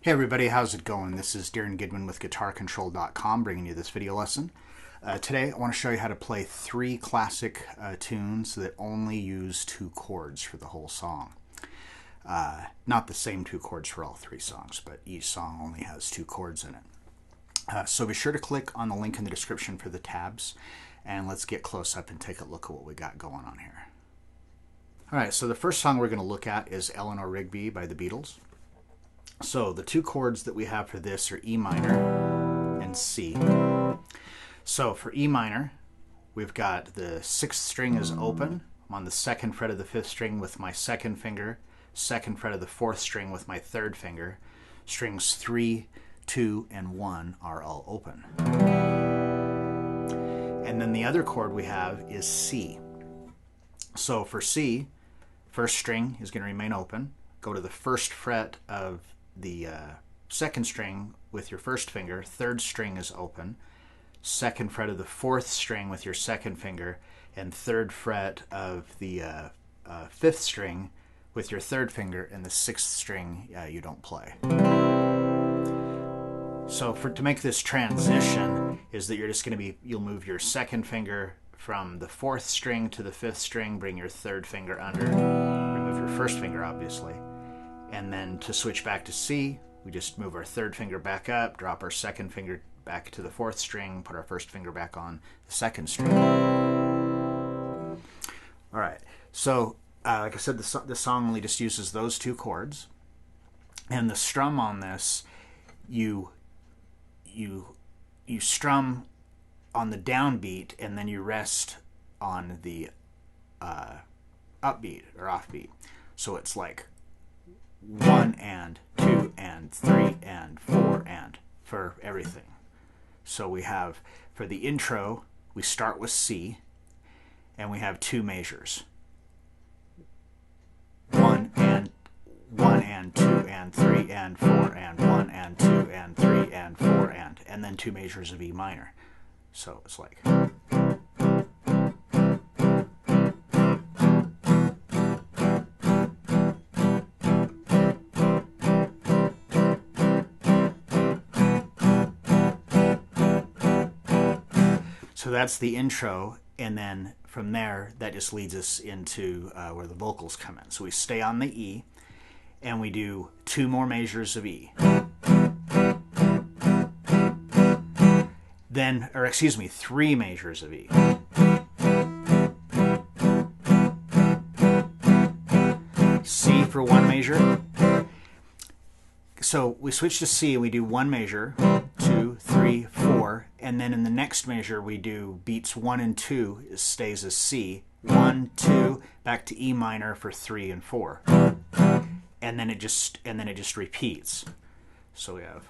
Hey everybody, how's it going? This is Darrin Goodman with GuitarControl.com bringing you this video lesson. Today I want to show you how to play three classic tunes that only use two chords for the whole song. Not the same two chords for all three songs, but each song only has two chords in it. So be sure to click on the link in the description for the tabs, and let's get close up and take a look at what we got going on here. Alright, so the first song we're going to look at is Eleanor Rigby by the Beatles. So the two chords that we have for this are E minor and C. So for E minor, we've got the sixth string is open. I'm on the second fret of the fifth string with my second finger, second fret of the fourth string with my third finger. Strings 3, 2, and 1 are all open. And then the other chord we have is C. So for C, first string is going to remain open. Go to the first fret of the second string with your first finger, third string is open, second fret of the fourth string with your second finger, and third fret of the fifth string with your third finger, and the sixth string you don't play. So to make this transition is that you're just going to you'll move your second finger from the fourth string to the fifth string, bring your third finger under, remove your first finger obviously. And then to switch back to C, we just move our third finger back up, drop our second finger back to the fourth string, put our first finger back on the second string. All right, so like I said, the song only just uses those two chords. And the strum on this, you strum on the downbeat, and then you rest on the upbeat or offbeat. So it's like 1 and 2 and 3 and 4 and for everything. So we have, for the intro, we start with C, and we have two measures. 1 and 2 and 3 and 4 and 1 and 2 and 3 and 4 and then two measures of E minor. So it's like. So that's the intro, and then from there, that just leads us into where the vocals come in. So we stay on the E, and we do two more measures of E. Then, or excuse me, three measures of E. C for one measure. So we switch to C and we do one measure, 2, 3, 4, and then in the next measure we do beats 1 and 2, it stays as C, 1, 2, back to E minor for 3 and 4, and then it just repeats. So we have.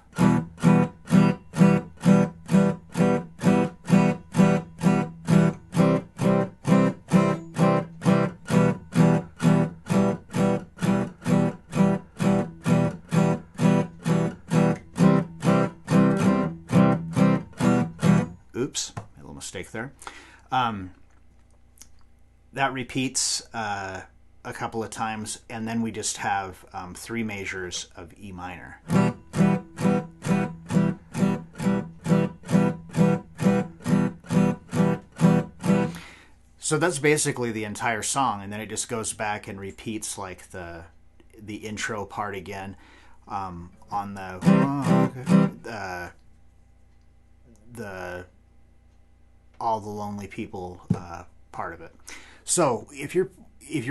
Oops, a little mistake there. That repeats a couple of times, and then we just have three measures of E minor. So that's basically the entire song, and then it just goes back and repeats like the intro part again on the all the lonely people part of it. So if you're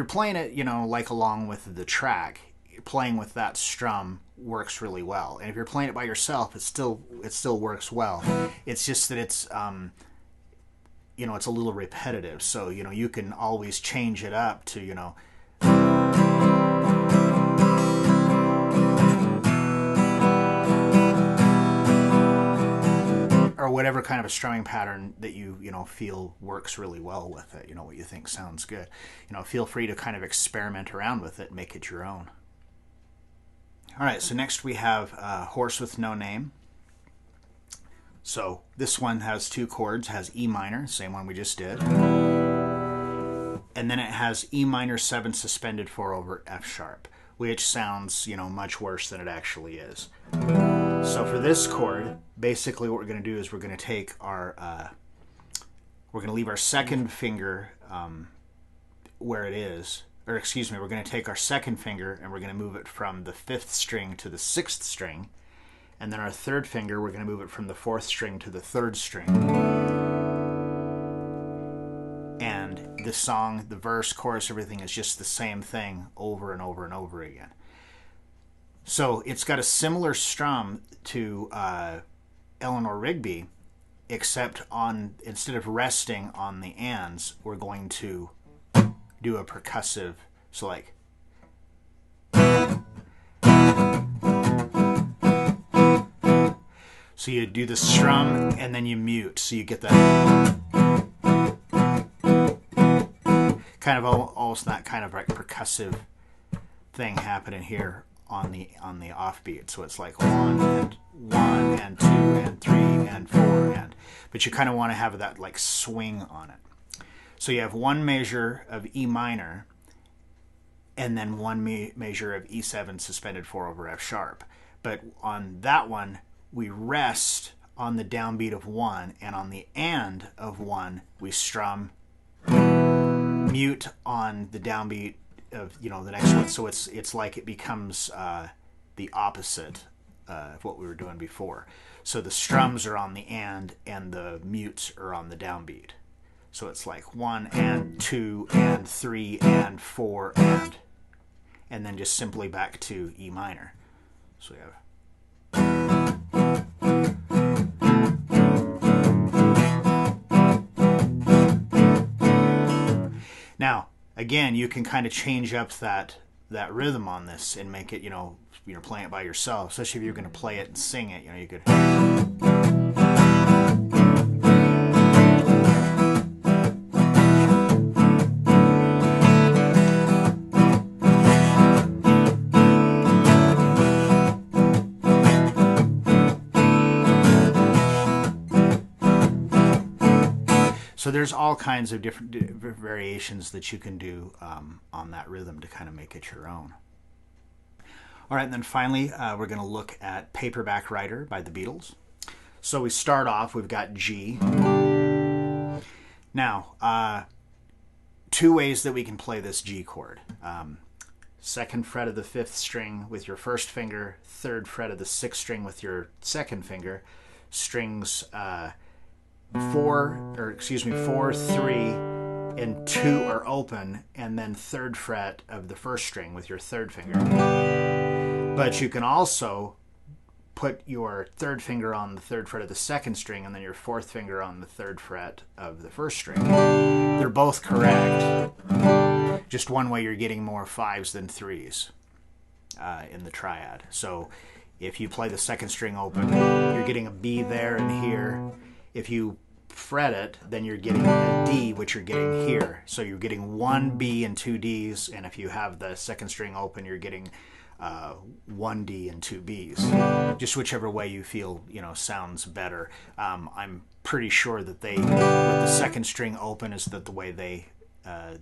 playing it, like along with the track, playing with that strum works really well. And if you're playing it by yourself, it still works well. It's just that it's it's a little repetitive. So you can always change it up to or whatever kind of a strumming pattern that you feel works really well with it, what you think sounds good. Feel free to kind of experiment around with it and make it your own. All right, so next we have Horse with No Name. So this one has two chords, has E minor, same one we just did. And then it has E minor 7 suspended 4 over F sharp. which sounds, much worse than it actually is. So for this chord, basically what we're going to do is we're going to take our, we're going to leave our second finger where it is, or excuse me, we're going to take our second finger and we're going to move it from the 5th string to the 6th string, and then our third finger, we're going to move it from the 4th string to the 3rd string. And the song, the verse, chorus, everything is just the same thing over and over and over again. So it's got a similar strum to Eleanor Rigby, except instead of resting on the ands, we're going to do a percussive, so like. So you do the strum and then you mute, so you get that kind of almost that kind of like percussive thing happening here on the offbeat. So it's like 1 and 2 and 3 and 4 and, but you kind of want to have that like swing on it. So you have one measure of E minor and then one measure of E7 suspended 4 over F sharp. But on that one, we rest on the downbeat of 1, and on the and of 1, we strum, mute on the downbeat of the next one. So it's like it becomes the opposite of what we were doing before. So the strums are on the and the mutes are on the downbeat. So it's like 1 and 2 and 3 and 4 and then just simply back to E minor. So we have. Now, again, you can kind of change up that rhythm on this and make it, you're playing it by yourself, especially if you're going to play it and sing it, you could. So there's all kinds of different variations that you can do on that rhythm to kind of make it your own. All right, and then finally, we're going to look at Paperback Writer by the Beatles. So we start off, we've got G. Now, two ways that we can play this G chord. Second fret of the 5th string with your first finger, 3rd fret of the 6th string with your second finger, strings 4, 3, and 2 are open, and then 3rd fret of the 1st string with your 3rd finger. But you can also put your 3rd finger on the 3rd fret of the 2nd string and then your 4th finger on the 3rd fret of the 1st string. They're both correct. Just one way you're getting more 5s than 3s in the triad. So if you play the 2nd string open, you're getting a B there and here. If you fret it, then you're getting a D, which you're getting here. So you're getting 1 B and 2 Ds, and if you have the 2nd string open, you're getting 1 D and 2 Bs. Just whichever way you feel, sounds better. I'm pretty sure that with the 2nd string open is the way the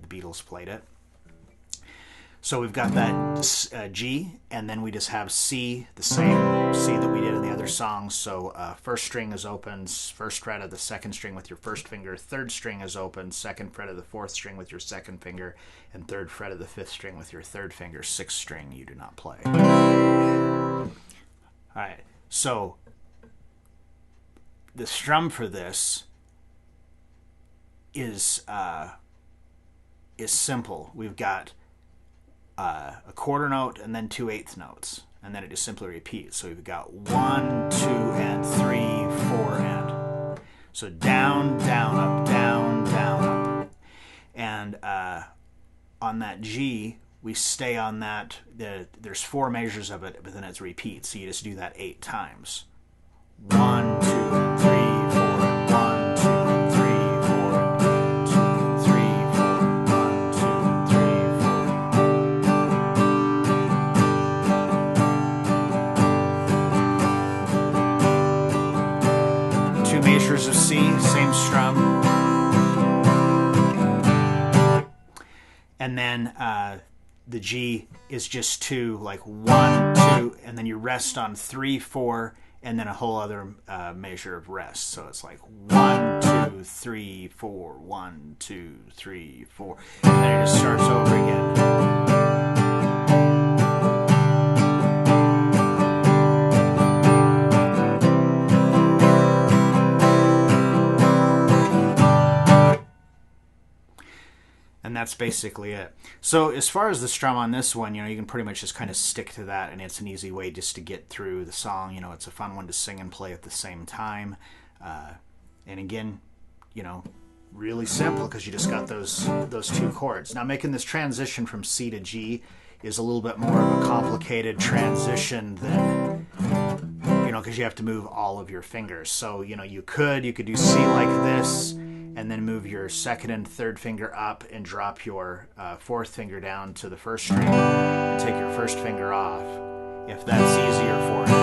Beatles played it. So we've got that G, and then we just have C, the same C that we did in the other songs. So 1st string is open, 1st fret of the 2nd string with your 1st finger, 3rd string is open, 2nd fret of the 4th string with your 2nd finger, and 3rd fret of the 5th string with your 3rd finger. 6th string you do not play. All right, so the strum for this is simple. We've got a quarter note and then 2/8 notes, and then it just simply repeats. So we've got 1, 2, and 3, 4, and. So down, down, up, down, down, up. And on that G, we stay on that. There's 4 measures of it, but then it's repeat. So you just do that 8 times. 1, 2, and 3, 4, and 1, 2, and 3, 4, and 2, and 3, 4, 1, 2, and 3, 4. 2 measures of C, same strum. And then the G is just 2, like 1, 2, and then you rest on 3, 4, and then a whole other measure of rest. So it's like 1, 2, 3, 4, 1, 2, 3, 4, and then it just starts over again. And that's basically it. So as far as the strum on this one, you can pretty much just kind of stick to that, and it's an easy way just to get through the song. It's a fun one to sing and play at the same time. And again, really simple because you just got those 2 chords. Now making this transition from C to G is a little bit more of a complicated transition than, because you have to move all of your fingers. So, you could do C like this, and then move your 2nd and 3rd finger up and drop your 4th finger down to the 1st string and take your 1st finger off, if that's easier for you.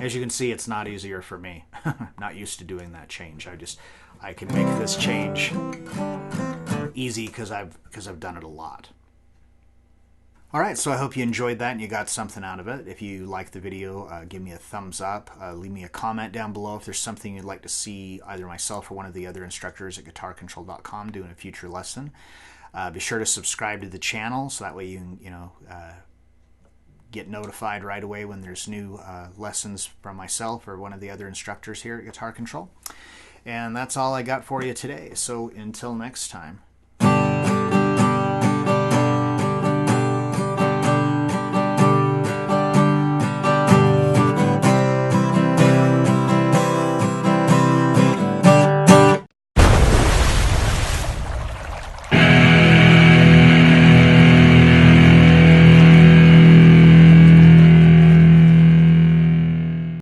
As you can see, it's not easier for me. I'm not used to doing that change. I can make this change easy because I've done it a lot. All right, so I hope you enjoyed that and you got something out of it. If you liked the video, give me a thumbs up. Leave me a comment down below if there's something you'd like to see either myself or one of the other instructors at guitarcontrol.com do in a future lesson. Be sure to subscribe to the channel so that way you can, get notified right away when there's new lessons from myself or one of the other instructors here at Guitar Control. And that's all I got for you today. So until next time.